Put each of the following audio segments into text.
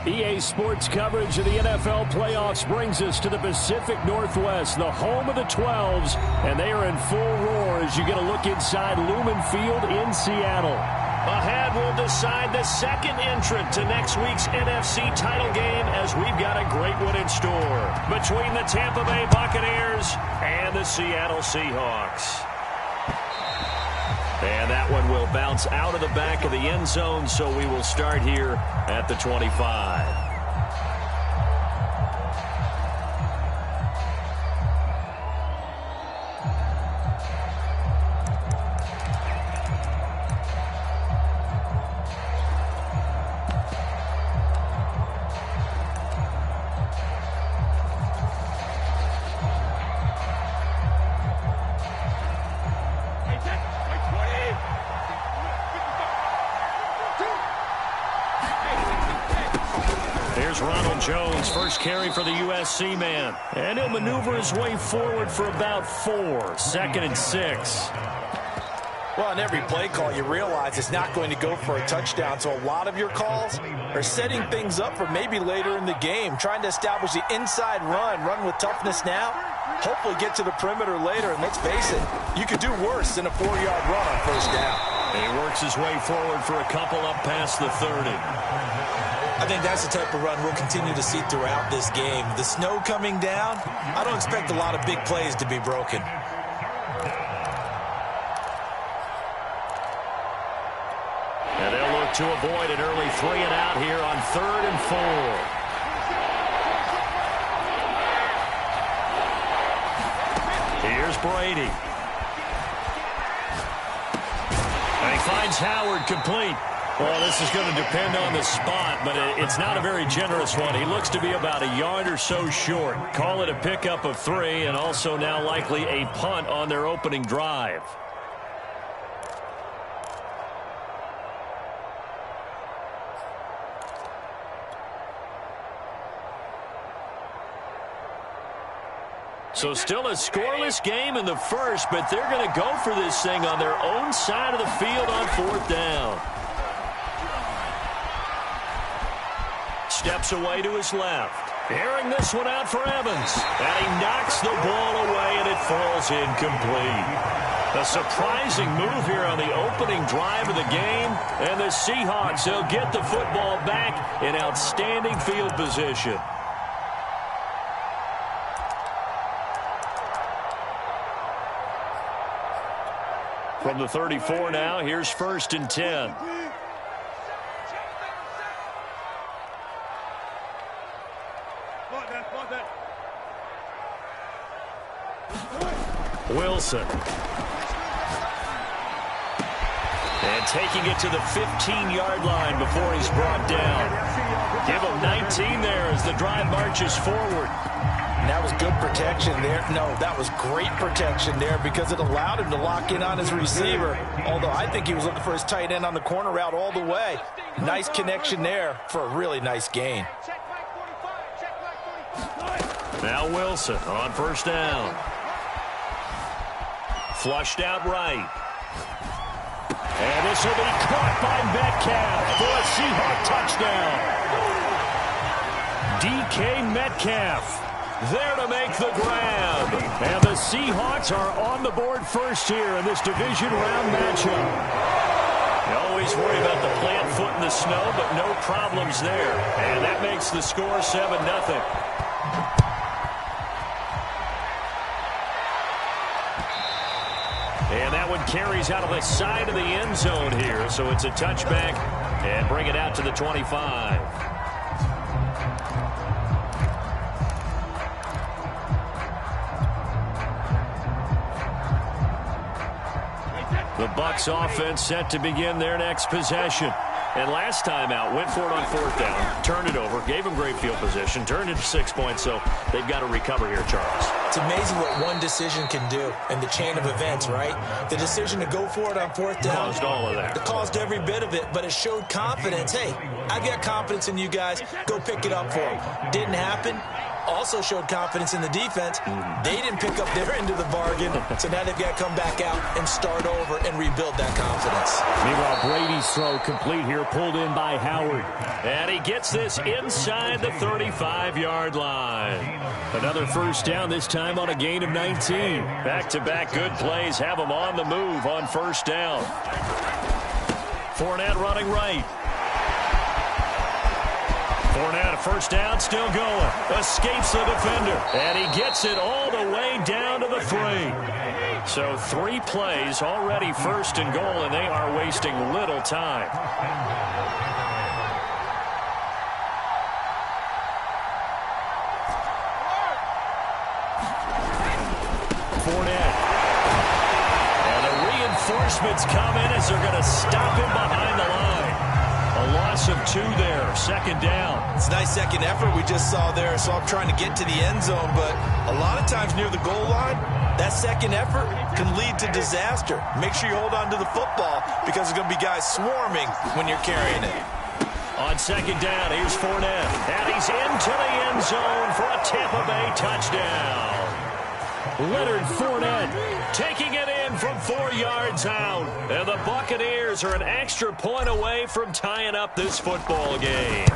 EA Sports coverage of the NFL playoffs brings us to the Pacific Northwest, the home of the 12s, and they are in full roar as you get a look inside Lumen Field in Seattle. Ahead, we'll decide the second entrant to next week's NFC title game as we've got a great one in store between the Tampa Bay Buccaneers and the Seattle Seahawks. And that one will bounce out of the back of the end zone, so we will start here at the 25. Jones, first carry for the USC man. And he'll maneuver his way forward for about 4. 2nd and 6. Well, on every play call, you realize it's not going to go for a touchdown. So a lot of your calls are setting things up for maybe later in the game, trying to establish the inside run with toughness now, hopefully get to the perimeter later. And let's face it, you could do worse than a 4-yard run on first down. And he works his way forward for a couple up past the 30. I think that's the type of run we'll continue to see throughout this game. The snow coming down, I don't expect a lot of big plays to be broken. And they'll look to avoid an early 3 and out here on 3rd and 4. Here's Brady. And he finds Howard complete. Well, this is going to depend on the spot, but it's not a very generous one. He looks to be about a yard or so short. Call it a pickup of 3, and also now likely a punt on their opening drive. So still a scoreless game in the first, but they're going to go for this thing on their own side of the field on 4th down. Steps away to his left. Airing this one out for Evans. And he knocks the ball away, and it falls incomplete. A surprising move here on the opening drive of the game. And the Seahawks, they'll get the football back in outstanding field position. From the 34 now, here's 1st and 10. Wilson. And taking it to the 15-yard line before he's brought down. Give him 19 there as the drive marches forward. And that was good protection there. No, that was great protection there because it allowed him to lock in on his receiver. Although I think he was looking for his tight end on the corner route all the way. Nice connection there for a really nice gain. Now Wilson on 1st down. Flushed out right. And this will be caught by Metcalf for a Seahawk touchdown. DK Metcalf there to make the grab. And the Seahawks are on the board first here in this division round matchup. You always worry about the plant foot in the snow, but no problems there. And that makes the score 7-0. And that one carries out of the side of the end zone here. So it's a touchback and bring it out to the 25. The Bucs offense set to begin their next possession. And last time out, went for it on 4th down, turned it over, gave them great field position, turned it to 6 points, so they've got to recover here, Charles. It's amazing what one decision can do in the chain of events, right? The decision to go for it on 4th down. Caused all of that. It caused every bit of it, but it showed confidence. Hey, I've got confidence in you guys. Go pick it up for them. Didn't happen. also showed confidence in the defense. They didn't pick up their end of the bargain, so now they've got to come back out and start over and rebuild that confidence. Meanwhile, Brady's throw complete here, pulled in by Howard. And he gets this inside the 35-yard line. Another first down, this time on a gain of 19. Back-to-back good plays have them on the move on first down. Fournette running right. Fournette, a first down, still going. Escapes the defender. And he gets it all the way down to the 3. So 3 plays already first and goal, and they are wasting little time. Fournette. And the reinforcements come in as they're going to stop him behind the line. A loss of 2 there, second down. It's a nice second effort we just saw there, so I'm trying to get to the end zone, but a lot of times near the goal line, that second effort can lead to disaster. Make sure you hold on to the football because there's going to be guys swarming when you're carrying it. On second down, here's Fournette, and he's into the end zone for a Tampa Bay touchdown. Leonard Fournette taking it in from 4 yards out. And the Buccaneers are an extra point away from tying up this football game.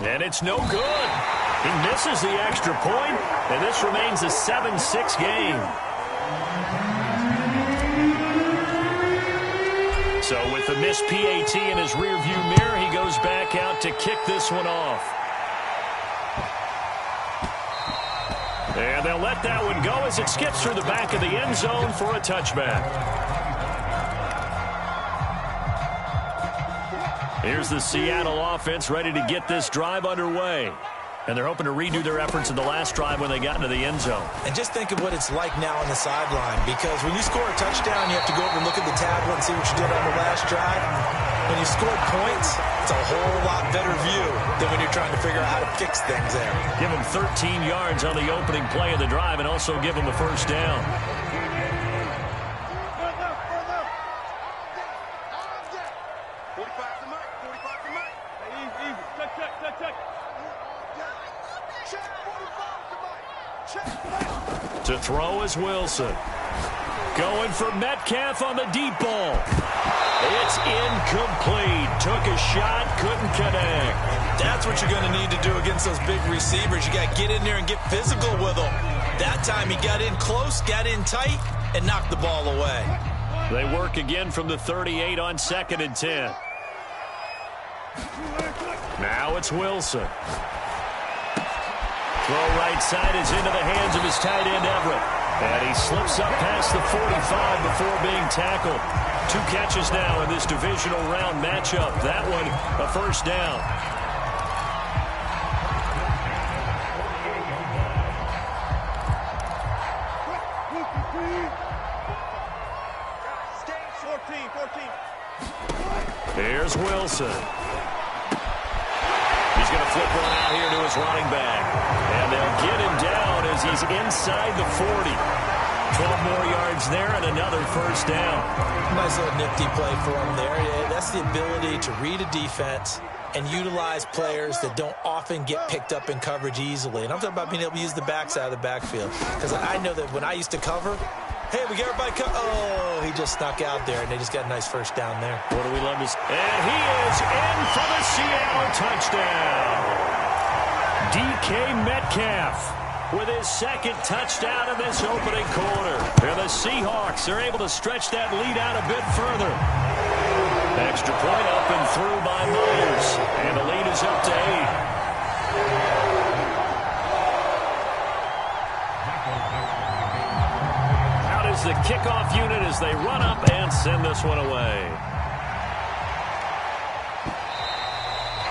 And it's no good. He misses the extra point, and this remains a 7-6 game. So with the missed PAT in his rearview mirror, he goes back out to kick this one off. And they'll let that one go as it skips through the back of the end zone for a touchback. Here's the Seattle offense ready to get this drive underway. And they're hoping to redo their efforts in the last drive when they got into the end zone. And just think of what it's like now on the sideline, because when you score a touchdown, you have to go over and look at the tablet and see what you did on the last drive. When you scored points, it's a whole lot better view than when you're trying to figure out how to fix things there. Give him 13 yards on the opening play of the drive and also give him a first down. To throw is Wilson. Going for Metcalf on the deep ball. It's incomplete. Took a shot, couldn't connect. That's what you're going to need to do against those big receivers. You got to get in there and get physical with them. That time he got in close, got in tight, and knocked the ball away. They work again from the 38 on 2nd and 10. Now it's Wilson. Throw right side is into the hands of his tight end, Everett. And he slips up past the 45 before being tackled. 2 catches now in this divisional round matchup. That one, a first down. Here's Wilson. He's going to flip one out here to his running back. And they'll get him down as he's inside the 40. 12 more yards there and another first down. Nice little nifty play for him there. That's the ability to read a defense and utilize players that don't often get picked up in coverage easily. And I'm talking about being able to use the backside of the backfield. Because I know that when I used to cover, hey, we got everybody oh, he just snuck out there, and they just got a nice first down there. What do we love to see? And he is in for the Seattle touchdown. DK Metcalf with his 2nd touchdown in this opening quarter. And the Seahawks are able to stretch that lead out a bit further. Extra point up and through by Myers. And the lead is up to 8. Out is the kickoff unit as they run up and send this one away.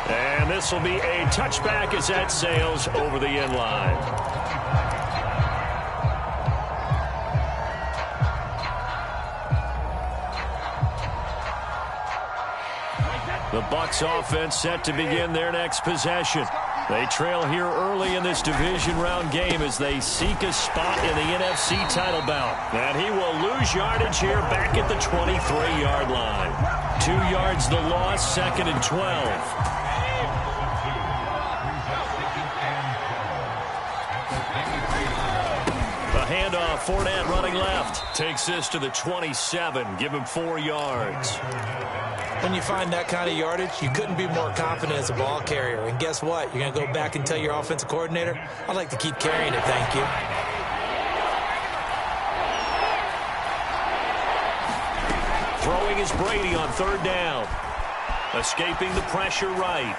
And this will be a touchback as that sails over the end line. The Bucs offense set to begin their next possession. They trail here early in this division round game as they seek a spot in the NFC title bout. And he will lose yardage here back at the 23-yard line. 2 yards the loss, 2nd and 12. The handoff, Fournette running left. Takes this to the 27. Give him 4 yards. When you find that kind of yardage, you couldn't be more confident as a ball carrier. And guess what? You're going to go back and tell your offensive coordinator, I'd like to keep carrying it, thank you. Throwing is Brady on 3rd down. Escaping the pressure right.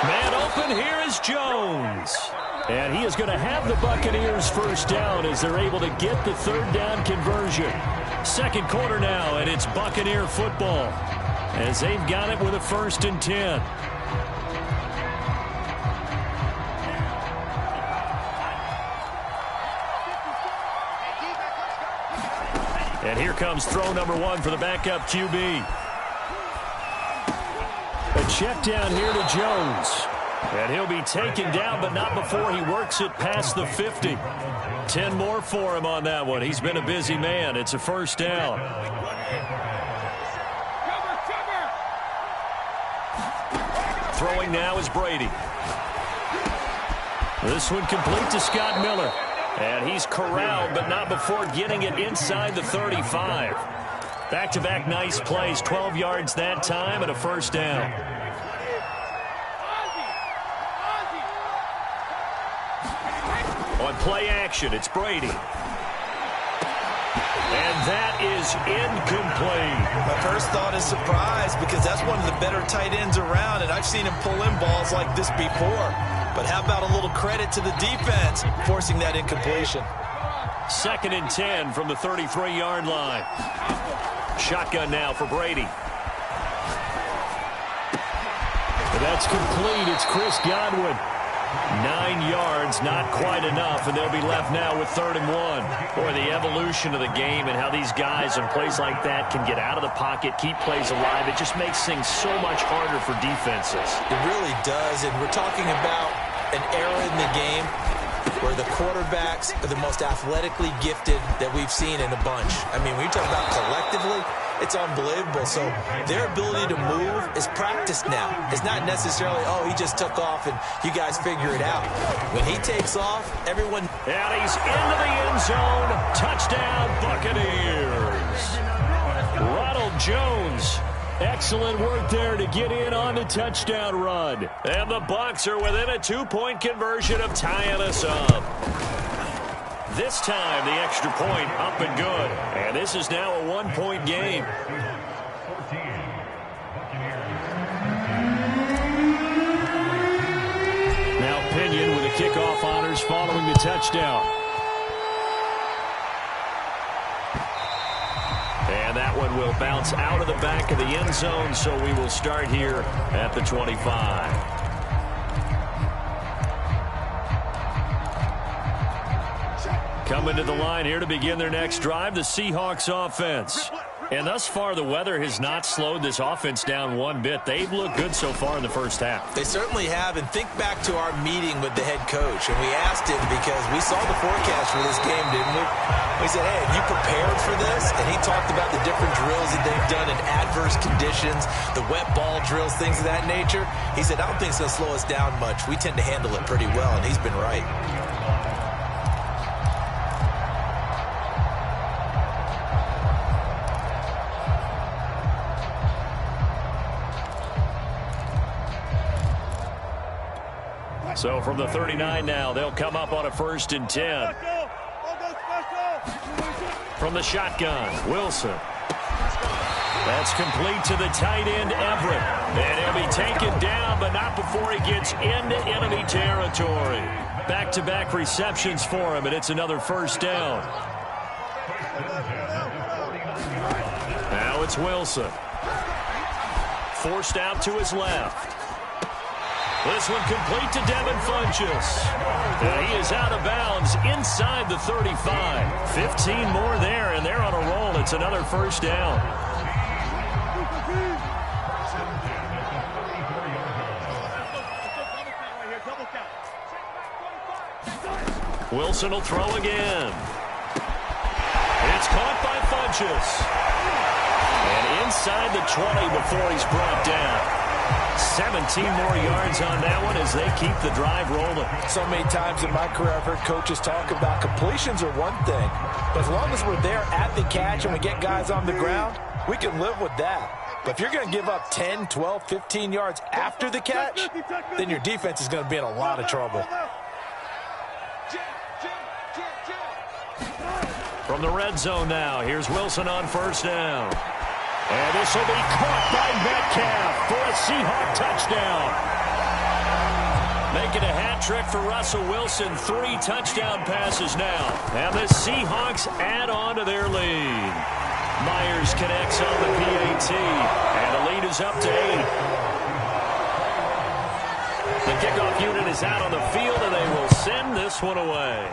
Man open, here is Jones. And he is going to have the Buccaneers first down as they're able to get the 3rd down conversion. 2nd quarter now, and it's Buccaneer football as they've got it with a 1st and 10. And here comes throw number 1 for the backup QB. A check down here to Jones. And he'll be taken down, but not before he works it past the 50. 10 more for him on that one. He's been a busy man. It's a 1st down. Throwing now is Brady. This one complete to Scott Miller. And he's corralled, but not before getting it inside the 35. Back-to-back nice plays, 12 yards that time and a 1st down. On play action, it's Brady. And that is incomplete. My first thought is surprise because that's one of the better tight ends around, and I've seen him pull in balls like this before. But how about a little credit to the defense forcing that incompletion? 2nd and 10 from the 33-yard line. Shotgun now for Brady. That's complete. It's Chris Godwin. 9 yards, not quite enough, and they'll be left now with 3rd and 1. Boy, the evolution of the game and how these guys on plays like that can get out of the pocket, keep plays alive, it just makes things so much harder for defenses. It really does, and we're talking about an era in the game where the quarterbacks are the most athletically gifted that we've seen in a bunch. I mean, when you talk about collectively, it's unbelievable. So their ability to move is practiced now. It's not necessarily, oh, he just took off and you guys figure it out. When he takes off, everyone... And he's into the end zone. Touchdown, Buccaneers. Ronald Jones. Excellent work there to get in on the touchdown run. And the Bucs are within a 2-point conversion of tying us up. This time, the extra point up and good. And this is now a 1-point game. Now Pinion with the kickoff honors following the touchdown. And that one will bounce out of the back of the end zone, so we will start here at the 25. Coming to the line here to begin their next drive, the Seahawks offense. And thus far, the weather has not slowed this offense down one bit. They've looked good so far in the first half. They certainly have, and think back to our meeting with the head coach, and we asked him because we saw the forecast for this game, didn't we? We said, hey, have you prepared for this? And he talked about the different drills that they've done in adverse conditions, the wet ball drills, things of that nature. He said, I don't think it's going to slow us down much. We tend to handle it pretty well, and he's been right. So from the 39 now, they'll come up on a 1st and 10. From the shotgun, Wilson. That's complete to the tight end, Everett. And he'll be taken down, but not before he gets into enemy territory. Back-to-back receptions for him, and it's another 1st down. Now it's Wilson. Forced out to his left. This one complete to Devin Funchess. And he is out of bounds inside the 35. 15 more there, and they're on a roll. It's another 1st down. Wilson will throw again. It's caught by Funchess. And inside the 20 before he's brought down. 17 more yards on that one as they keep the drive rolling. So many times in my career I've heard coaches talk about completions are one thing, but as long as we're there at the catch and we get guys on the ground, we can live with that. But if you're going to give up 10, 12, 15 yards after the catch, then your defense is going to be in a lot of trouble. From the red zone now, here's Wilson on first down. And this will be caught by Metcalf for a Seahawk touchdown. Making a hat trick for Russell Wilson. 3 touchdown passes now. And the Seahawks add on to their lead. Myers connects on the PAT. And the lead is up to 8. The kickoff unit is out on the field, and they will send this one away.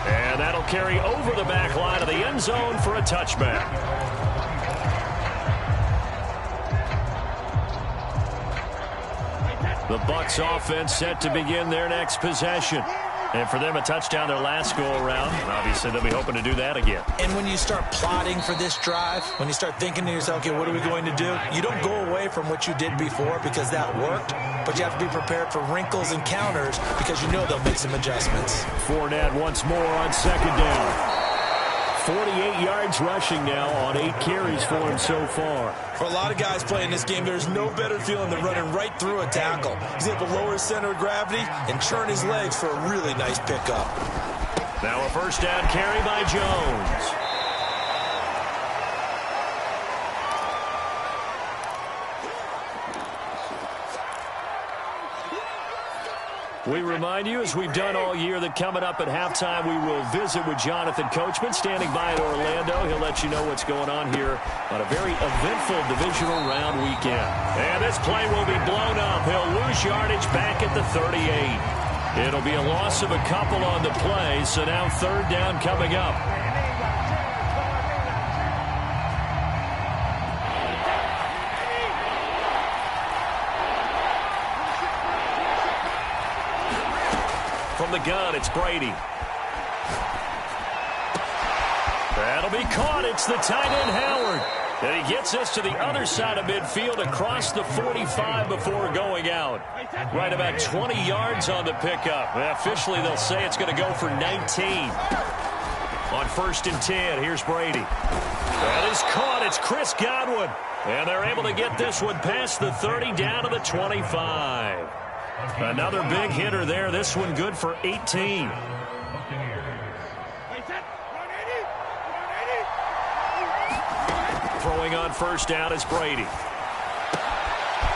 And that'll carry over the back line of the end zone for a touchback. The Bucs offense set to begin their next possession. And for them, a touchdown their last go-around. And obviously, they'll be hoping to do that again. And when you start plotting for this drive, when you start thinking to yourself, okay, what are we going to do? You don't go away from what you did before because that worked. But you have to be prepared for wrinkles and counters because you know they'll make some adjustments. Fournette once more on second down. 48 yards rushing now on 8 carries for him so far. For a lot of guys playing this game, there's no better feeling than running right through a tackle. He's able to lower his center of gravity and churn his legs for a really nice pickup. Now a first down carry by Jones. We remind you, as we've done all year, that coming up at halftime, we will visit with Jonathan Coachman, standing by at Orlando. He'll let you know what's going on here on a very eventful divisional round weekend. And this play will be blown up. He'll lose yardage back at the 38. It'll be a loss of a couple on the play, so now third down coming up. From the gun, it's Brady. That'll be caught. It's the tight end, Howard. And he gets us to the other side of midfield across the 45 before going out. Right about 20 yards on the pickup. Officially, they'll say it's going to go for 19. On first and 10, here's Brady. That is caught. It's Chris Godwin. And they're able to get this one past the 30 down to the 25. Another big hitter there. This one good for 18. Throwing on first down is Brady.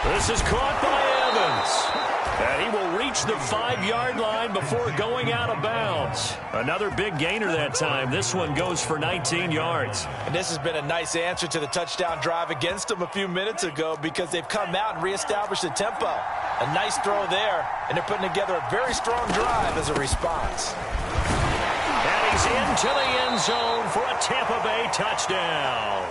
This is caught by Evans. And he will reach the 5-yard line before going out of bounds. Another big gainer that time. This one goes for 19 yards. And this has been a nice answer to the touchdown drive against them a few minutes ago because they've come out and reestablished the tempo. A nice throw there, and they're putting together a very strong drive as a response. And he's into the end zone for a Tampa Bay touchdown.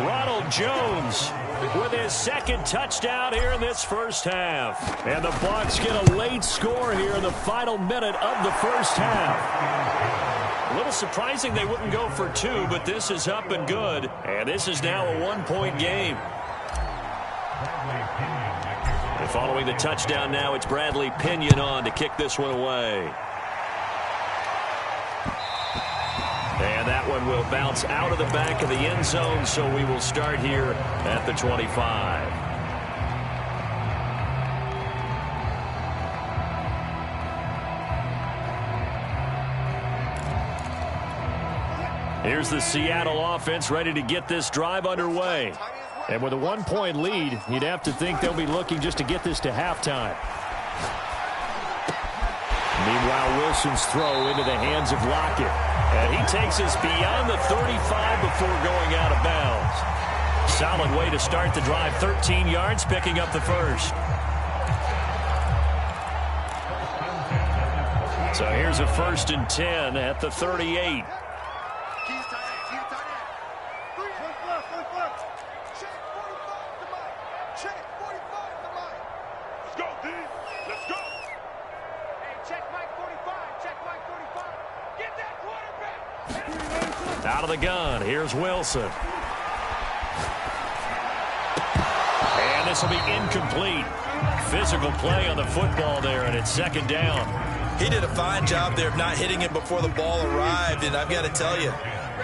Ronald Jones with his second touchdown here in this first half. And the Bucs get a late score here in the final minute of the first half. A little surprising they wouldn't go for 2, but this is up and good. And this is now a 1-point game. And following the touchdown now, it's Bradley Pinion on to kick this one away. And that one will bounce out of the back of the end zone, so we will start here at the 25. Here's the Seattle offense ready to get this drive underway. And with a 1-point lead, you'd have to think they'll be looking just to get this to halftime. Meanwhile, Wilson's throw into the hands of Lockett. And he takes us beyond the 35 before going out of bounds. Solid way to start the drive. 13 yards, picking up the first. So here's a 1st and 10 at the 38. Out of the gun, here's Wilson. this will be incomplete. Physical play on the football there, and it's second down. He did a fine job there of not hitting it before the ball arrived, and I've got to tell you,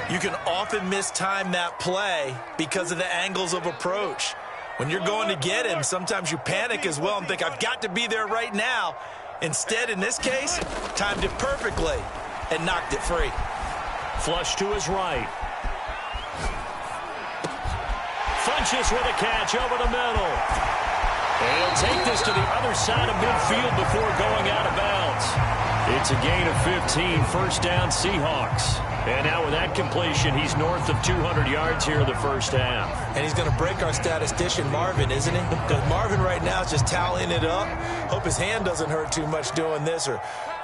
you can often mistime that play because of the angles of approach. When you're going to get him, sometimes you panic as well and think, I've got to be there right now. Instead, in this case, timed it perfectly and knocked it free. Flush to his right. Funches with a catch over the middle. And he'll take this to the other side of midfield before going out of bounds. It's a gain of 15, first down Seahawks. And now with that completion, he's north of 200 yards here in the first half. And he's going to break our statistician, Marvin, isn't he? Because Marvin right now is just tallying it up. Hope his hand doesn't hurt too much doing this or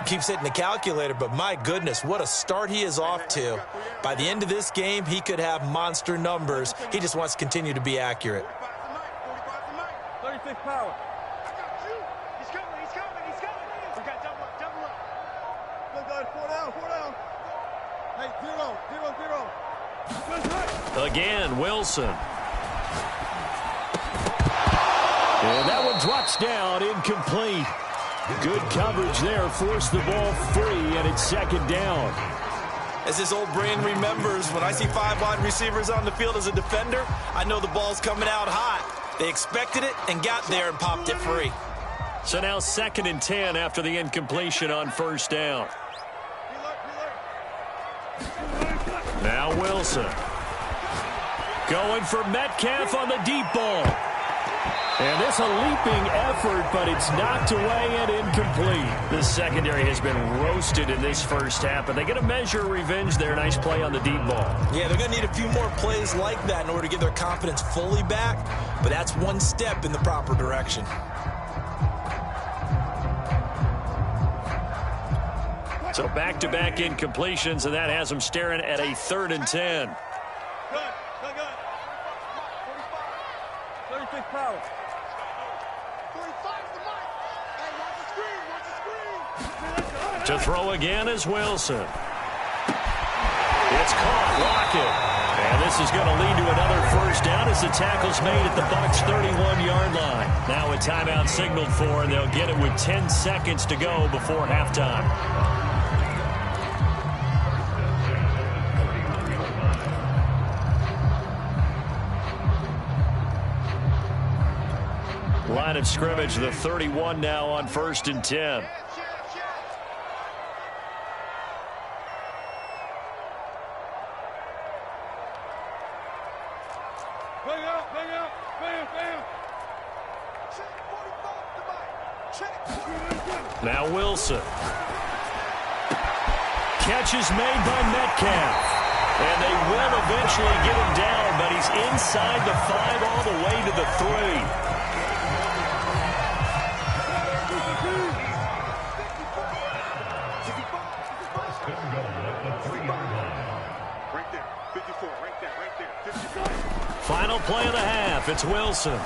keeps hitting the calculator. But my goodness, what a start he is off to. By the end of this game, he could have monster numbers. He just wants to continue to be accurate. 36 power. He's coming. We got double up. Good, good. 4 down. Hey, zero. Again, Wilson. And that one drops down, incomplete. Good coverage there, forced the ball free, and it's second down. As his old brain remembers, when I see 5 wide receivers on the field as a defender, I know the ball's coming out hot. They expected it and got there and popped it free. So now 2nd and 10 after the incompletion on first down. Now Wilson. Going for Metcalf on the deep ball. And this a leaping effort, but it's knocked away and incomplete. The secondary has been roasted in this first half, and they get a measure of revenge there. Nice play on the deep ball. Yeah, they're going to need a few more plays like that in order to get their confidence fully back, but that's one step in the proper direction. So back-to-back incompletions, and that has them staring at a 3rd and 10. Good. 36 power. 45 the mic. Hey, watch the screen. To throw again is Wilson. It's caught. Lockett. And this is going to lead to another first down as the tackle's made at the Bucs' 31-yard line. Now a timeout signaled for, and they'll get it with 10 seconds to go before halftime. Line of scrimmage, the 31 now on 1st and 10. Bang out. Bam. Now Wilson. Catch is made by Metcalf. And they will eventually get him down, but he's inside the 5 all the way to the 3. Final play of the half. It's Wilson.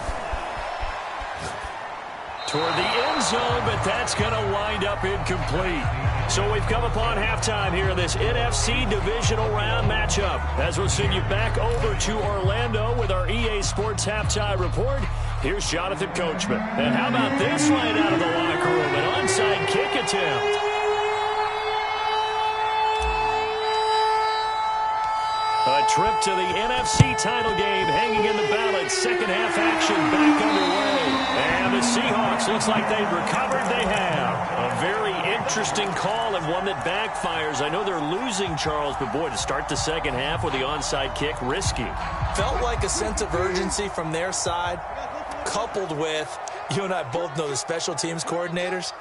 Toward the end zone, but that's going to wind up incomplete. So we've come upon halftime here in this NFC Divisional Round matchup. As we'll send you back over to Orlando with our EA Sports Halftime Report, here's Jonathan Coachman. And how about this right out of the locker room? An onside kick attempt. A trip to the NFC title game hanging in the balance. Second half action back underway. And the Seahawks looks like they've recovered. They have. A very interesting call and one that backfires. I know they're losing, Charles, but boy, to start the second half with the onside kick, risky. Felt like a sense of urgency from their side, coupled with, you and I both know the special teams coordinators.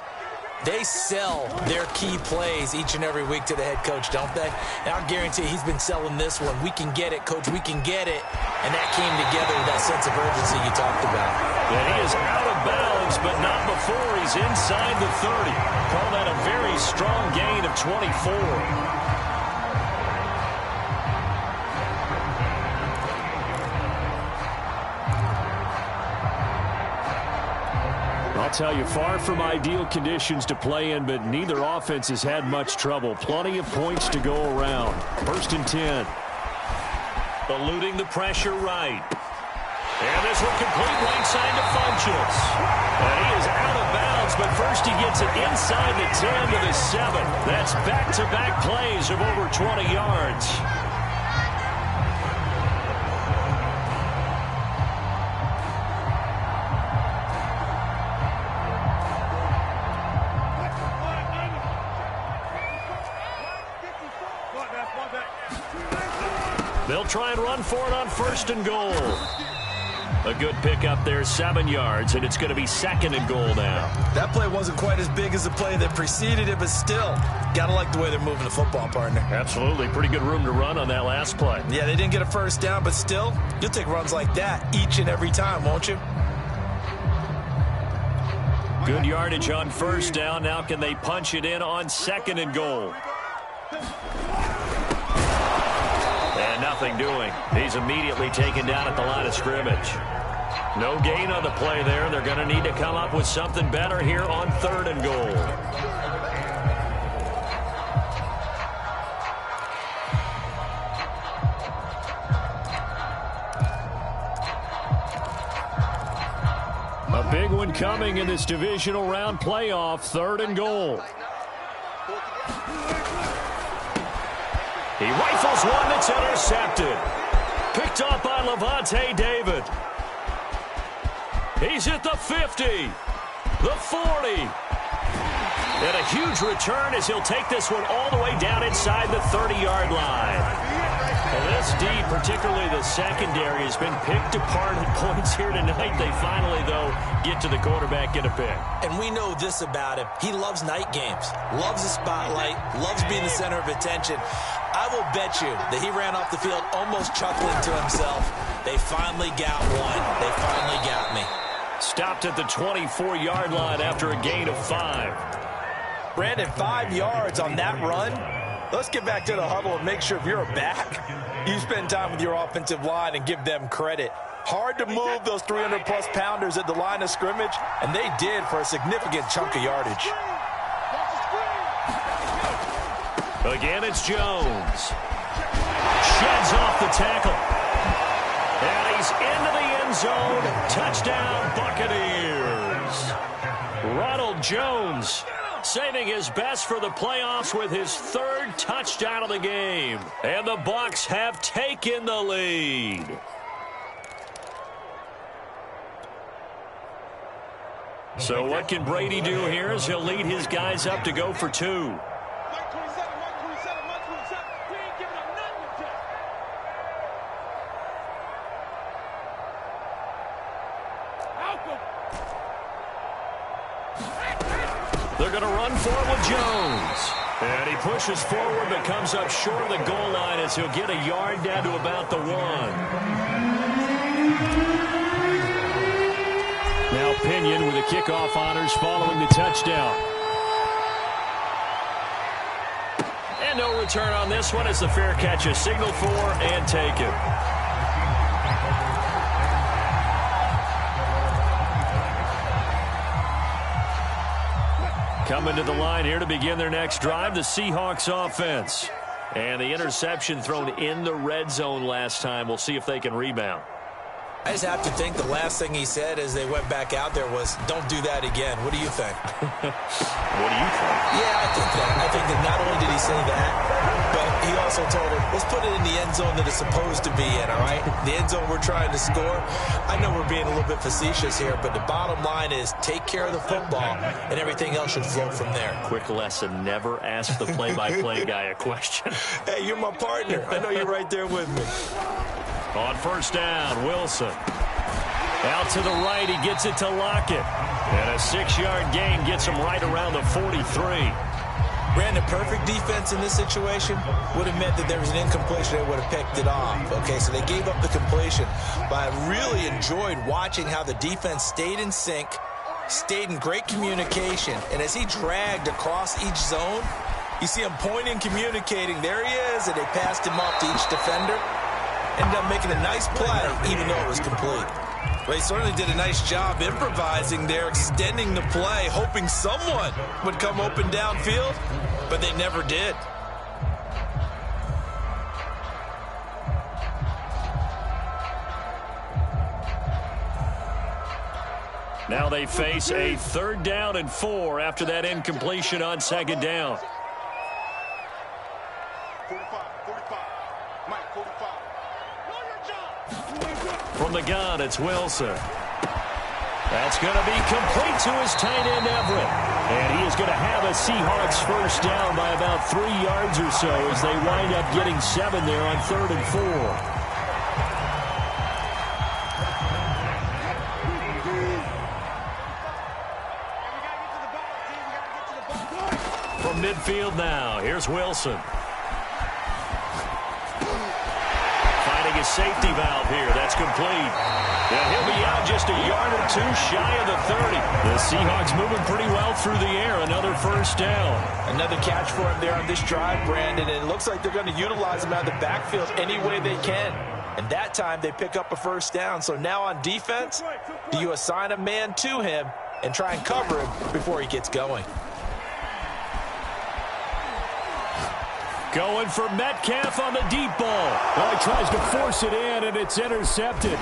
They sell their key plays each and every week to the head coach, don't they? And I guarantee he's been selling this one. We can get it, coach. We can get it. And that came together with that sense of urgency you talked about. And he is out of bounds, but not before he's inside the 30. Call that a very strong gain of 24. I'll tell you, far from ideal conditions to play in, but neither offense has had much trouble. Plenty of points to go around. 1st and 10. Eluding the pressure right. And this one complete right side to Funchess. And he is out of bounds, but first he gets it inside the 10 to the 7. That's back-to-back plays of over 20 yards. They'll try and run for it on 1st and goal. A good pickup there, 7 yards, and it's going to be 2nd and goal now. That play wasn't quite as big as the play that preceded it, but still, got to like the way they're moving the football, partner. Absolutely. Pretty good room to run on that last play. Yeah, they didn't get a first down, but still, you'll take runs like that each and every time, won't you? Good yardage on 1st down. Now can they punch it in on 2nd and goal? And nothing doing. He's immediately taken down at the line of scrimmage. No gain on the play there. They're going to need to come up with something better here on 3rd and goal. A big one coming in this divisional round playoff. 3rd and goal. He rifles one that's intercepted. Picked up by Levante David. He's at the 50, the 40. And a huge return as he'll take this one all the way down inside the 30-yard line. And this D, particularly the secondary, has been picked apart at points here tonight. They finally, though, get to the quarterback, get a pick. And we know this about him. He loves night games, loves the spotlight, loves being the center of attention. I will bet you that he ran off the field almost chuckling to himself. They finally got one. They finally got me. Stopped at the 24-yard line after a gain of 5. Brandon, 5 yards on that run. Let's get back to the huddle and make sure if you're a back, you spend time with your offensive line and give them credit. Hard to move those 300-plus pounders at the line of scrimmage, and they did for a significant chunk of yardage. Again, it's Jones. Sheds off the tackle. And he's into the end zone. Touchdown, Buccaneers. Ronald Jones saving his best for the playoffs with his 3rd touchdown of the game. And the Bucs have taken the lead. So what can Brady do here as he'll lead his guys up to go for 2? They're going to run for it with Jones. And he pushes forward but comes up short of the goal line as he'll get a yard down to about the 1. Now Pinion with the kickoff honors following the touchdown. And no return on this one as the fair catch is signaled for and taken. Coming to the line here to begin their next drive, the Seahawks offense. And the interception thrown in the red zone last time. We'll see if they can rebound. I just have to think the last thing he said as they went back out there was, don't do that again. What do you think? What do you think? Yeah, I think that. I think that not only did he say that, but he also told him, let's put it in the end zone that it's supposed to be in, all right? The end zone we're trying to score. I know we're being a little bit facetious here, but the bottom line is take care of the football, and everything else should flow from there. Quick lesson, never ask the play-by-play guy a question. Hey, you're my partner. I know you're right there with me. On 1st down, Wilson. Out to the right, he gets it to Lockett. And a 6-yard gain gets him right around the 43. Brandon, perfect defense in this situation would have meant that there was an incompletion. They would have picked it off. Okay, so they gave up the completion. But I really enjoyed watching how the defense stayed in sync, stayed in great communication. And as he dragged across each zone, you see him pointing, communicating. There he is, and they passed him off to each defender. Ended up making a nice play, even though it was complete. They certainly did a nice job improvising there, extending the play, hoping someone would come open downfield, but they never did. Now they face a 3rd down and 4 after that incompletion on 2nd down. 45. Mike, 45. From the gun, it's Wilson. That's going to be complete to his tight end, Everett. And he is going to have a Seahawks 1st down by about 3 yards or so as they wind up getting 7 there on 3rd and 4. From midfield now, here's Wilson. Finding a safety valve here. That's complete. And he'll be out just a yard or 2 shy of the 30. The Seahawks moving pretty well through the air. Another 1st down. Another catch for him there on this drive, Brandon. And it looks like they're going to utilize him out of the backfield any way they can. And that time they pick up a 1st down. So now on defense, do you assign a man to him and try and cover him before he gets going? Going for Metcalf on the deep ball. Well, he tries to force it in, and it's intercepted.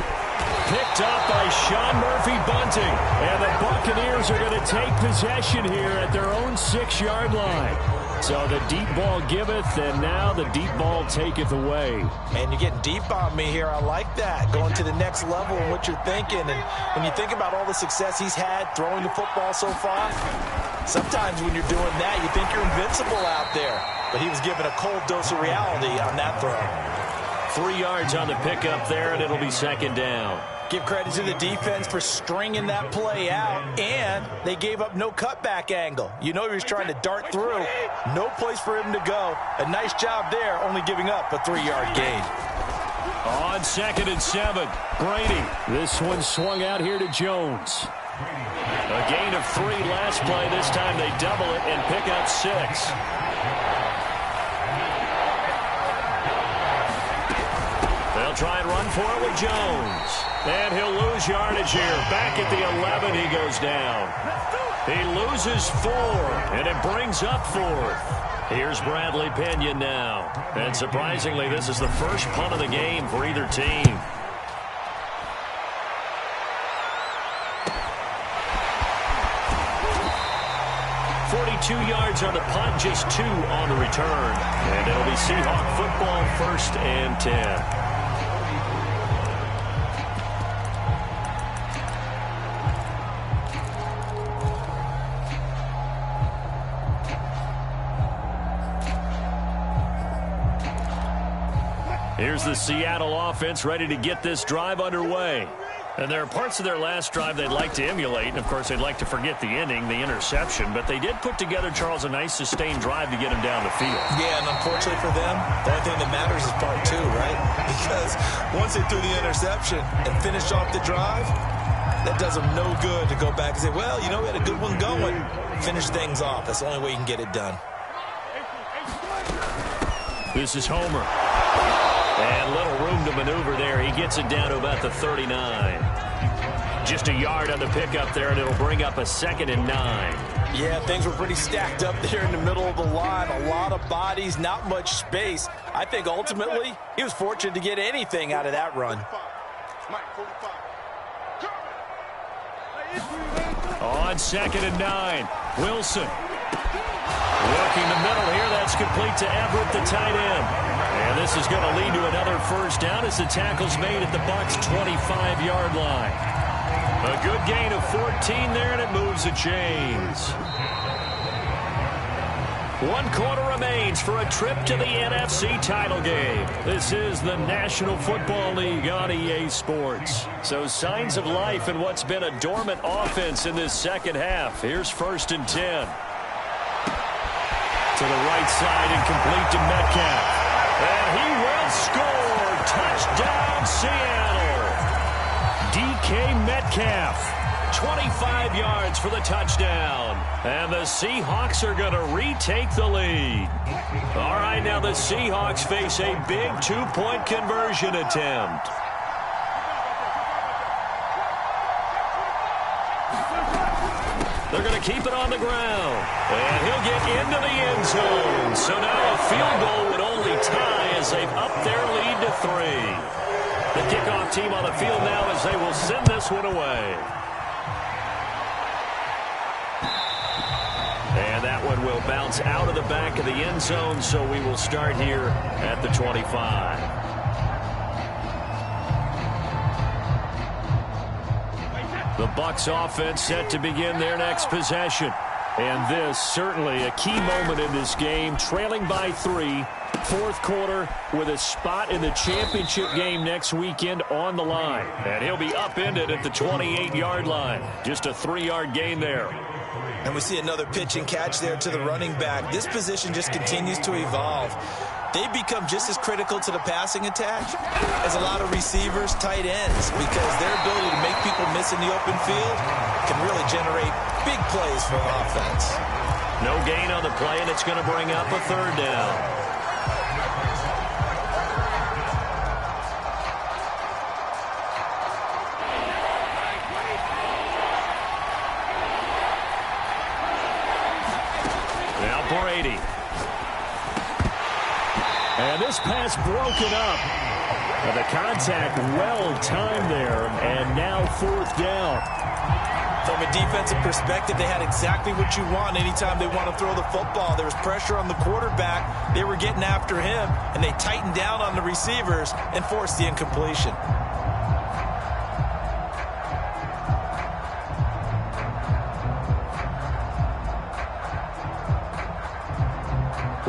Picked up by Sean Murphy-Bunting. And the Buccaneers are going to take possession here at their own 6-yard line. So the deep ball giveth, and now the deep ball taketh away. Man, you're getting deep on me here. I like that. Going to the next level in what you're thinking. And when you think about all the success he's had throwing the football so far, sometimes when you're doing that, you think you're invincible out there. But he was given a cold dose of reality on that throw. 3 yards on the pickup there, and it'll be 2nd down. Give credit to the defense for stringing that play out, and they gave up no cutback angle. You know he was trying to dart through. No place for him to go. A nice job there, only giving up a 3-yard gain. On 2nd and 7, Brady. This one swung out here to Jones. A gain of 3 last play. This time they double it and pick up 6. They'll try and run for it with Jones. And he'll lose yardage here. Back at the 11, he goes down. He loses 4, and it brings up 4th. Here's Bradley Pinion now. And surprisingly, this is the first punt of the game for either team. Yards on the punt, just 2 on the return. And it'll be Seahawk football, 1st and 10. Here's the Seattle offense ready to get this drive underway. And there are parts of their last drive they'd like to emulate. And, of course, they'd like to forget the ending, the interception. But they did put together, Charles, a nice sustained drive to get him down the field. Yeah, and unfortunately for them, the only thing that matters is part 2, right? Because once they threw the interception and finished off the drive, that does them no good to go back and say, well, you know, we had a good one going. Finish things off. That's the only way you can get it done. This is Homer. And little room to maneuver there. He gets it down to about the 39. Just a yard on the pickup there, and it'll bring up a 2nd and 9. Yeah, things were pretty stacked up there in the middle of the line. A lot of bodies, not much space. I think ultimately he was fortunate to get anything out of that run. On 2nd and 9, Wilson. Working the middle here. That's complete to Everett, the tight end. And this is going to lead to another 1st down as the tackle's made at the Bucs' 25-yard line. A good gain of 14 there, and it moves the chains. 1 quarter remains for a trip to the NFC title game. This is the National Football League on EA Sports. So signs of life in what's been a dormant offense in this 2nd half. Here's 1st and 10. To the right side and complete to Metcalf. And he will score. Touchdown, Seattle. DK Metcalf. 25 yards for the touchdown. And the Seahawks are going to retake the lead. All right, now the Seahawks face a big 2-point conversion attempt. They're going to keep it on the ground. And he'll get into the end zone. So now a field goal would only tie as they've upped their lead to 3. The kickoff team on the field now as they will send this one away. will bounce out of the back of the end zone, so we will start here at the 25. The Bucs offense set to begin their next possession. And this certainly a key moment in this game, trailing by 3, fourth quarter with a spot in the championship game next weekend on the line. And he'll be upended at the 28-yard line. Just a 3-yard gain there. And we see another pitch and catch there to the running back. This position just continues to evolve. They become just as critical to the passing attack as a lot of receivers, tight ends, because their ability to make people miss in the open field can really generate big plays for an offense. No gain on the play, and it's going to bring up a third down. Now Brady. And this pass broken up. And the contact well timed there, and now fourth down. From a defensive perspective, they had exactly what you want anytime they want to throw the football. There was pressure on the quarterback. They were getting after him, and they tightened down on the receivers and forced the incompletion.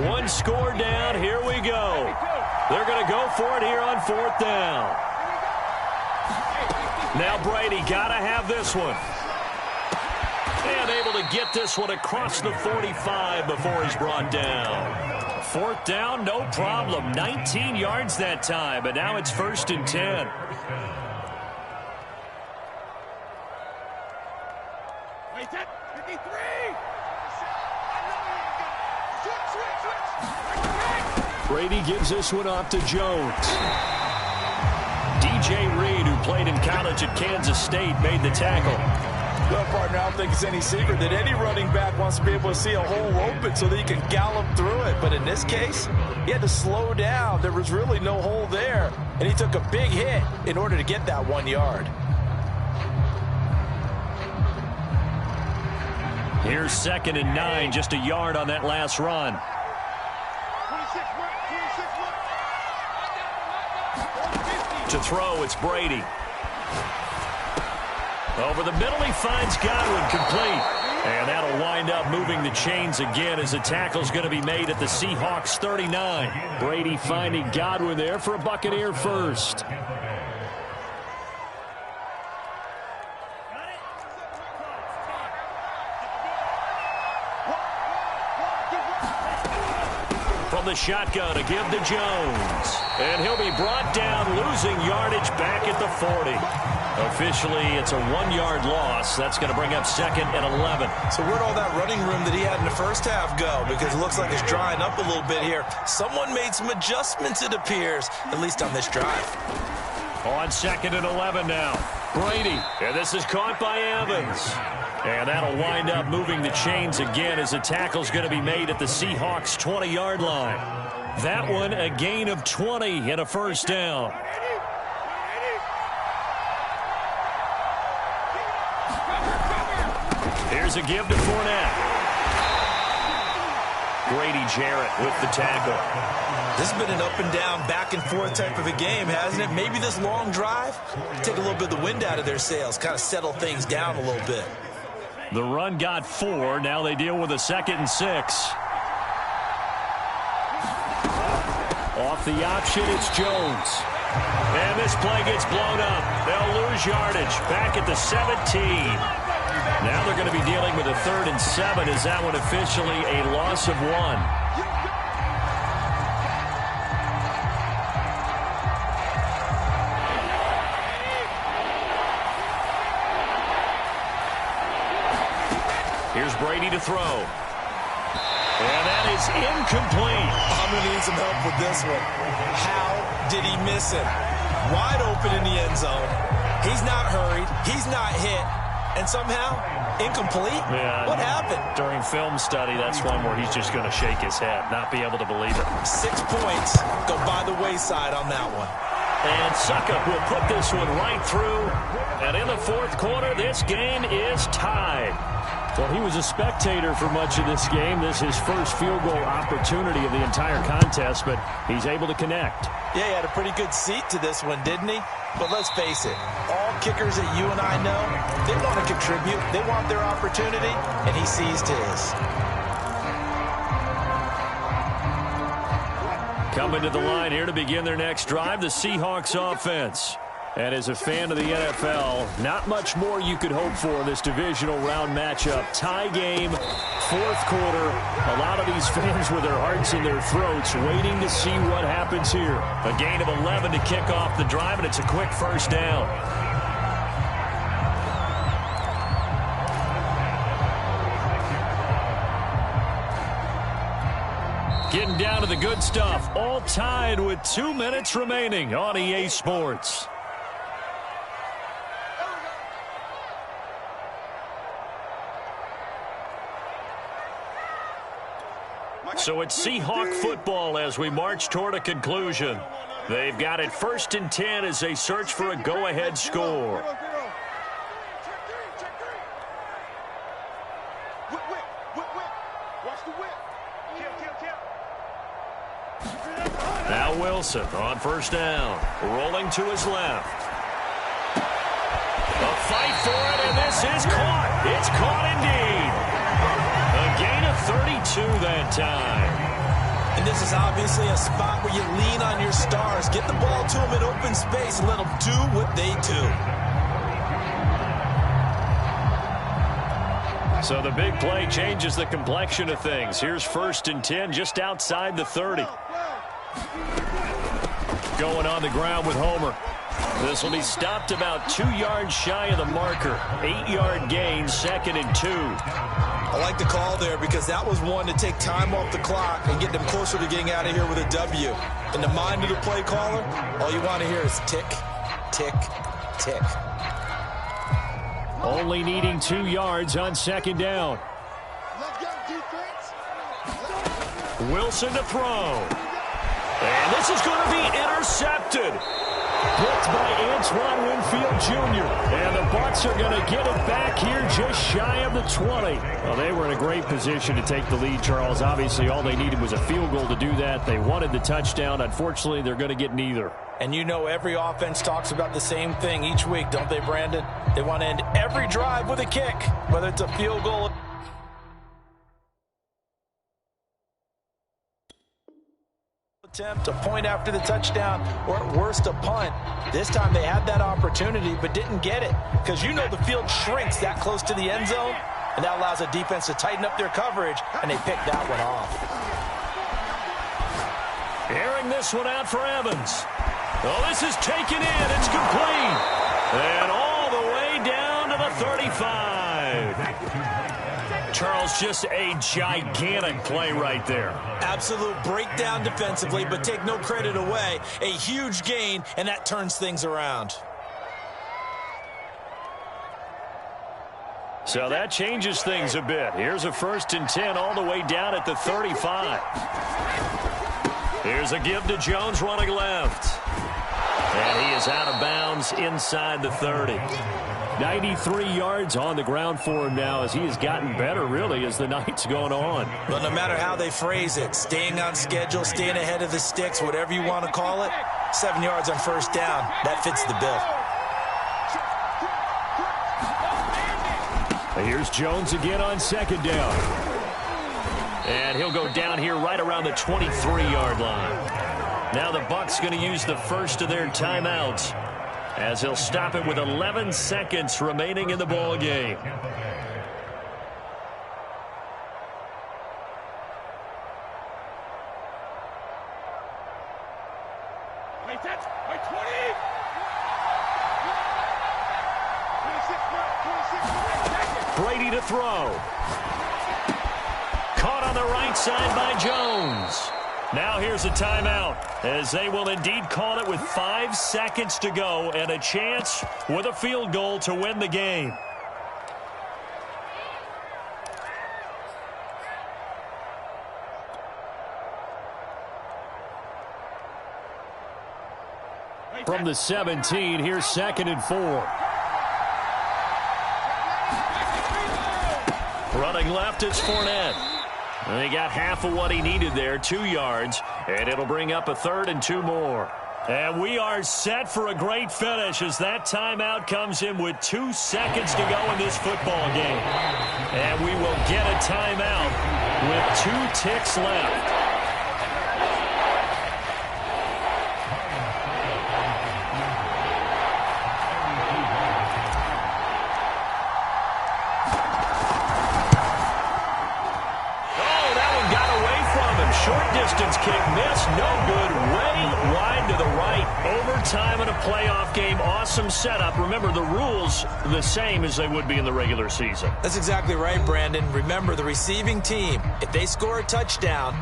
One score down. Here we go. They're going to go for it here on fourth down. Now Brady got to have this one. And able to get this one across the 45 before he's brought down. Fourth down, no problem. 19 yards that time, but now it's 1st and 10. Wait, 53! Brady gives this one off to Jones. DJ Reed, who played in college at Kansas State, made the tackle. Well, partner, I don't think it's any secret that any running back wants to be able to see a hole open so that he can gallop through it. But in this case, he had to slow down. There was really no hole there, and he took a big hit in order to get that 1 yard. Here's 2nd and 9, just a yard on that last run. To throw, it's Brady. Over the middle, he finds Godwin, complete. And that'll wind up moving the chains again as the tackle's going to be made at the Seahawks 39. Brady finding Godwin there for a Buccaneer first. From the shotgun, a give to Jones. And he'll be brought down, losing yardage back at the 40. Officially, it's a 1-yard loss. That's going to bring up 2nd and 11. So where'd all that running room that he had in the first half go? Because it looks like it's drying up a little bit here. Someone made some adjustments, it appears, at least on this drive. On 2nd and 11 now. Brady. And this is caught by Evans. And that'll wind up moving the chains again as the tackle's going to be made at the Seahawks 20-yard line. That one a gain of 20 and a first down. Here's a give to Fournette. Grady Jarrett with the tackle. This has been an up and down, back and forth type of a game, hasn't it? Maybe this long drive, take a little bit of the wind out of their sails, kind of settle things down a little bit. The run got 4. Now they deal with a 2nd and 6. Off the option, it's Jones. And this play gets blown up. They'll lose yardage back at the 17. Now they're going to be dealing with a 3rd and 7. Is that one officially a loss of 1? Here's Brady to throw. And that is incomplete. I'm going to need some help with this one. How did he miss it? Wide open in the end zone. He's not hurried. He's not hit. And somehow, incomplete? Yeah, what happened? During film study, that's one where he's just going to shake his head, not be able to believe it. 6 points go by the wayside on that one. And Suckup will put this one right through. And in the fourth quarter, this game is tied. Well, he was a spectator for much of this game. This is his first field goal opportunity of the entire contest, but he's able to connect. Yeah, he had a pretty good seat to this one, didn't he? But let's face it, all kickers that you and I know, they want to contribute. They want their opportunity, and he seized his. Coming to the line here to begin their next drive, the Seahawks offense. And as a fan of the NFL, not much more you could hope for in this divisional round matchup. Tie game, fourth quarter. A lot of these fans with their hearts in their throats waiting to see what happens here. A gain of 11 to kick off the drive, and it's a quick first down. Getting down to the good stuff. All tied with 2 minutes remaining on EA Sports. So it's Seahawk football as we march toward a conclusion. They've got it 1st and 10 as they search for a go-ahead score. Now Wilson on first down, rolling to his left. A fight for it, and this is caught. It's caught indeed. A gain of 32 that time. And this is obviously a spot where you lean on your stars. Get the ball to them in open space and let them do what they do. So the big play changes the complexion of things. Here's 1st and 10 just outside the 30. Going on the ground with Homer. This will be stopped about 2 yards shy of the marker. 8-yard gain, 2nd and 2. I like the call there because that was one to take time off the clock and get them closer to getting out of here with a W. In the mind of the play caller, all you want to hear is tick, tick, tick. Only needing 2 yards on 2nd down. Wilson to throw. And this is going to be intercepted. Blocked by Antoine Winfield Jr. And the Bucs are going to get it back here just shy of the 20. Well, they were in a great position to take the lead, Charles. Obviously, all they needed was a field goal to do that. They wanted the touchdown. Unfortunately, they're going to get neither. And you know every offense talks about the same thing each week, don't they, Brandon? They want to end every drive with a kick, whether it's a field goal attempt, a point after the touchdown, or at worst a punt. This time they had that opportunity but didn't get it because you know the field shrinks that close to the end zone, and that allows a defense to tighten up their coverage, and they picked that one off. Airing this one out for Evans. Oh, this is taken in. It's complete. And all the way down to the 35. Charles, just a gigantic play right there. Absolute breakdown defensively, but take no credit away. A huge gain, and that turns things around. So that changes things a bit. Here's a 1st and 10 all the way down at the 35. Here's a give to Jones running left. And he is out of bounds inside the 30. 93 yards on the ground for him now as he has gotten better, really, as the night's gone on. Well, no matter how they phrase it, staying on schedule, staying ahead of the sticks, whatever you want to call it, 7 yards on first down, that fits the bill. Here's Jones again on 2nd down. And he'll go down here right around the 23-yard line. Now the Bucs going to use the first of their timeouts as he'll stop it with 11 seconds remaining in the ball game. Brady to throw. Caught on the right side by Jones. Now here's a timeout as they will indeed call it with 5 seconds to go and a chance with a field goal to win the game. From the 17, here's 2nd and 4. Running left, it's Fournette. And he got half of what he needed there, 2 yards, and it'll bring up a 3rd and 2 more. And we are set for a great finish as that timeout comes in with 2 seconds to go in this football game. And we will get a timeout with 2 ticks left. Short distance kick missed, no good, way wide to the right. Overtime in a playoff game, awesome setup. Remember, the rules the same as they would be in the regular season. That's exactly right, Brandon. Remember, the receiving team, if they score a touchdown,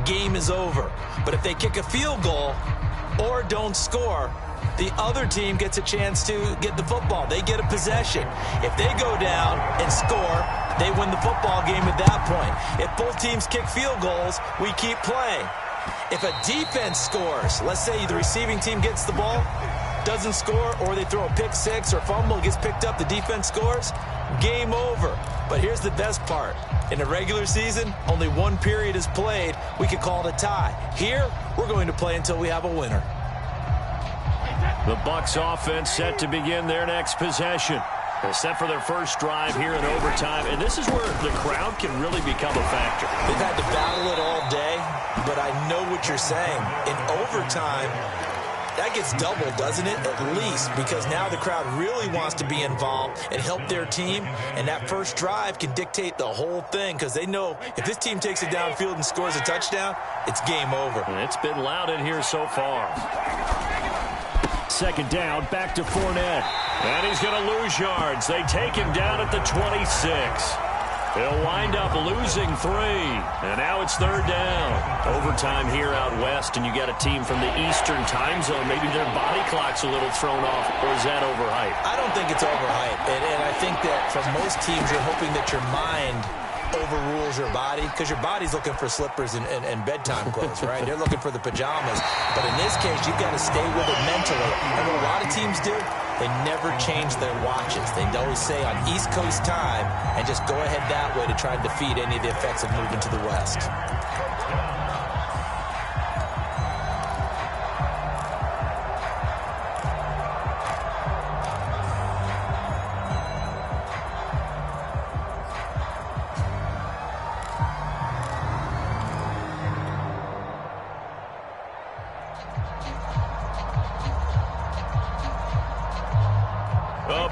game is over. But if they kick a field goal or don't score, the other team gets a chance to get the football. They get a possession. If they go down and score, they win the football game at that point. If both teams kick field goals, we keep playing. If a defense scores, let's say the receiving team gets the ball, doesn't score, or they throw a pick six or fumble, gets picked up, the defense scores, game over. But here's the best part. In a regular season, only 1 period is played. We could call it a tie. Here, we're going to play until we have a winner. The Bucs offense set to begin their next possession. They're set for their first drive here in overtime, and this is where the crowd can really become a factor. They've had to battle it all day, but I know what you're saying. In overtime, that gets doubled, doesn't it? At least, because now the crowd really wants to be involved and help their team, and that first drive can dictate the whole thing because they know if this team takes it downfield and scores a touchdown, it's game over. And it's been loud in here so far. Second down, back to Fournette. And he's going to lose yards. They take him down at the 26. He'll wind up losing 3. And now it's 3rd down. Overtime here out west, and you got a team from the Eastern time zone. Maybe their body clock's a little thrown off, or is that overhyped? I don't think it's overhyped. And I think that for most teams, you're hoping that your mind overrules your body because your body's looking for slippers and bedtime clothes, right? They're looking for the pajamas. But in this case, you've got to stay with it mentally. And what a lot of teams do, they never change their watches. They always say on East Coast time and just go ahead that way to try and defeat any of the effects of moving to the West.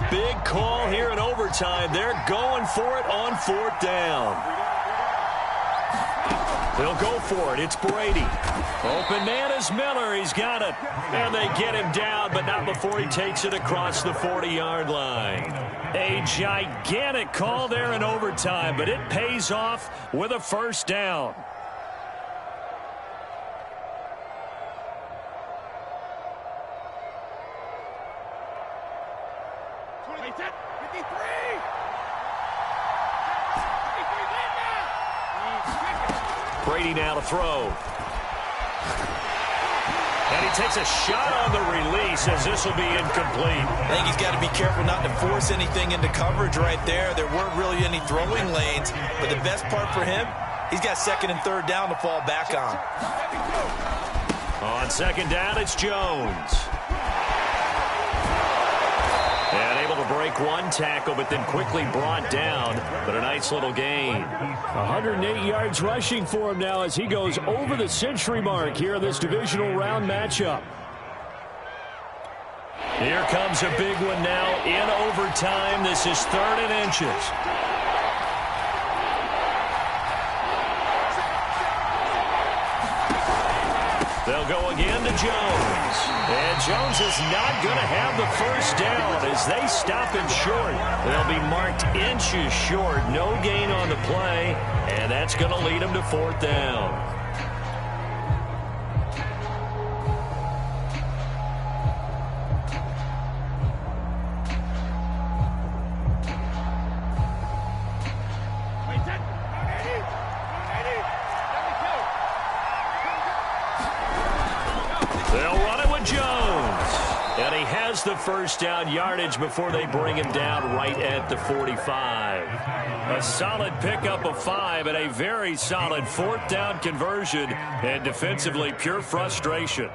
Big call here in overtime. They're going for it on 4th down. They'll go for it. It's Brady. Open man is Miller. He's got it. And they get him down, but not before he takes it across the 40-yard line. A gigantic call there in overtime, but it pays off with a 1st down. Brady now to throw. And he takes a shot on the release as this will be incomplete. I think he's got to be careful not to force anything into coverage right there. There weren't really any throwing lanes, but the best part for him, he's got 2nd and 3rd down to fall back on. On 2nd down, it's Jones. And able to break 1 tackle, but then quickly brought down. But a nice little gain. 108 yards rushing for him now as he goes over the century mark here in this divisional round matchup. Here comes a big one now in overtime. This is 3rd and inches. They'll go again to Jones. And Jones is not going to have the 1st down as they stop him short. They'll be marked inches short. No gain on the play. And that's going to lead them to 4th down. And he has the first down yardage before they bring him down right at the 45. A solid pickup of 5 and a very solid 4th down conversion, and defensively pure frustration.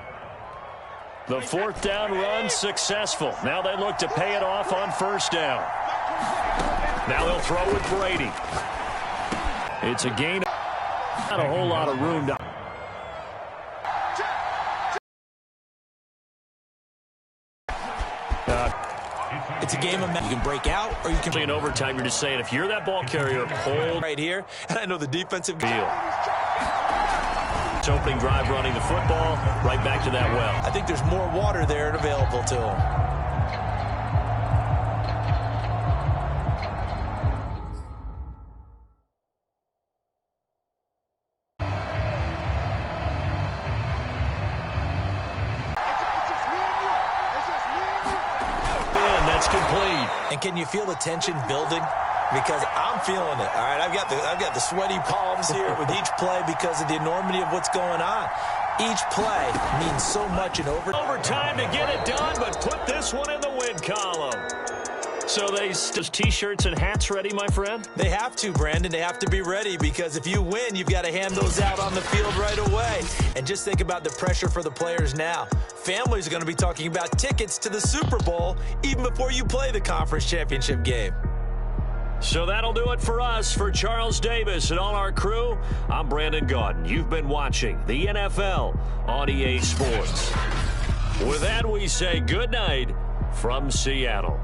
The 4th down run successful. Now they look to pay it off on 1st down. Now they'll throw with Brady. It's a gain. Not a whole lot of room to... It's a game of you can break out or you can... In overtime, you're just saying, if you're that ball carrier, hold right here. And I know the defensive... deal. Opening drive running the football right back to that well. I think there's more water there available to him. And that's complete. And can you feel the tension building? Because I'm feeling it. All right, I've got the sweaty palms here with each play because of the enormity of what's going on. Each play means so much in overtime to get it done, but put this one in the win column. So just T-shirts and hats ready, my friend? They have to, Brandon. They have to be ready because if you win, you've got to hand those out on the field right away. And just think about the pressure for the players now. Families are going to be talking about tickets to the Super Bowl even before you play the conference championship game. So that'll do it for us. For Charles Davis and all our crew, I'm Brandon Gaudin. You've been watching the NFL on EA Sports. With that, we say good night from Seattle.